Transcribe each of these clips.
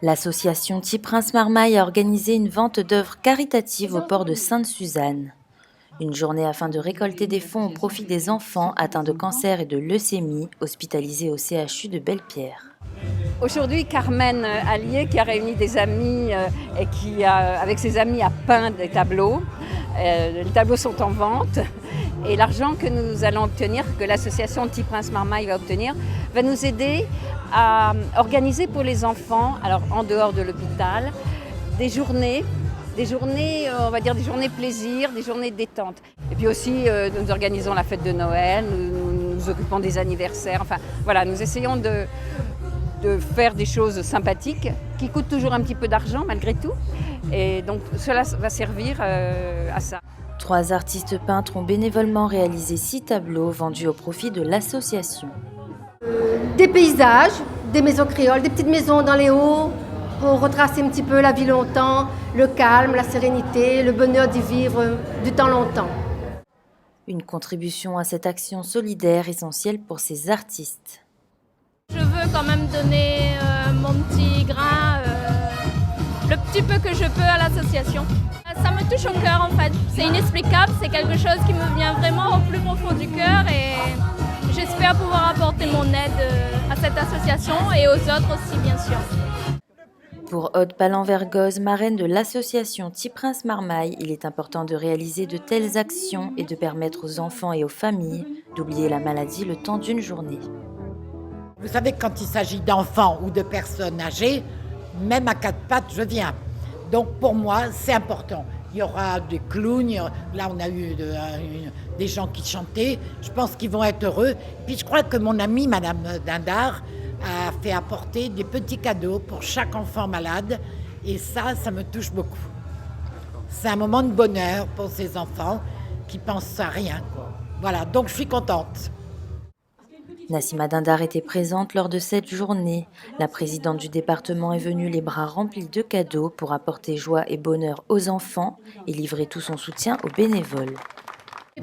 L'association Petit Prince Marmaille a organisé une vente d'œuvres caritatives au port de Sainte-Suzanne. Une journée afin de récolter des fonds au profit des enfants atteints de cancer et de leucémie, hospitalisés au CHU de Belle-Pierre. Aujourd'hui, Carmen Allier, qui a réuni des amis et qui, avec ses amis, a peint des tableaux. Les tableaux sont en vente et l'argent que nous allons obtenir, que l'association Petit Prince Marmaille va obtenir, va nous aider à organiser pour les enfants, alors en dehors de l'hôpital, des journées, on va dire des journées plaisir, des journées de détente. Et puis aussi, nous organisons la fête de Noël, nous nous occupons des anniversaires, enfin voilà, nous essayons de faire des choses sympathiques qui coûtent toujours un petit peu d'argent malgré tout. Et donc cela va servir à ça. 3 artistes peintres ont bénévolement réalisé 6 tableaux vendus au profit de l'association. Des paysages, des maisons créoles, des petites maisons dans les hauts pour retracer un petit peu la vie longtemps, le calme, la sérénité, le bonheur d'y vivre du temps longtemps. Une contribution à cette action solidaire essentielle pour ces artistes. Je veux quand même donner mon petit grain, le petit peu que je peux à l'association. Ça me touche au cœur en fait, c'est inexplicable, c'est quelque chose qui me vient vraiment au plus profond du cœur et j'espère pouvoir apporter mon aide à cette association et aux autres aussi bien sûr. Pour Aude Palan-Vergoz, marraine de l'association Petit Prince Marmaille, il est important de réaliser de telles actions et de permettre aux enfants et aux familles d'oublier la maladie le temps d'une journée. Vous savez, quand il s'agit d'enfants ou de personnes âgées, même à 4 pattes, je viens. Donc pour moi, c'est important. Il y aura des clowns, là on a eu des gens qui chantaient, je pense qu'ils vont être heureux. Puis je crois que mon amie, Madame Dindar, a fait apporter des petits cadeaux pour chaque enfant malade. Et ça me touche beaucoup. C'est un moment de bonheur pour ces enfants qui pensent à rien, quoi. Voilà, donc je suis contente. Nassima Dindar était présente lors de cette journée. La présidente du département est venue les bras remplis de cadeaux pour apporter joie et bonheur aux enfants et livrer tout son soutien aux bénévoles.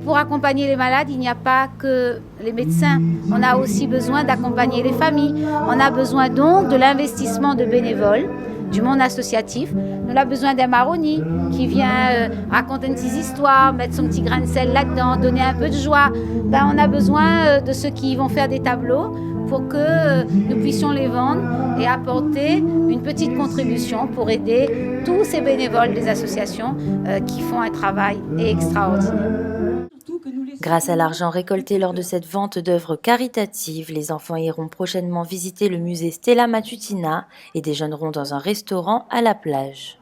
Pour accompagner les malades, il n'y a pas que les médecins. On a aussi besoin d'accompagner les familles. On a besoin donc de l'investissement de bénévoles, du monde associatif. On a besoin d'un marronnier qui vient raconter une petite histoire, mettre son petit grain de sel là-dedans, donner un peu de joie. On a besoin de ceux qui vont faire des tableaux pour que nous puissions les vendre et apporter une petite contribution pour aider tous ces bénévoles des associations qui font un travail extraordinaire. Grâce à l'argent récolté lors de cette vente d'œuvres caritatives, les enfants iront prochainement visiter le musée Stella Matutina et déjeuneront dans un restaurant à la plage.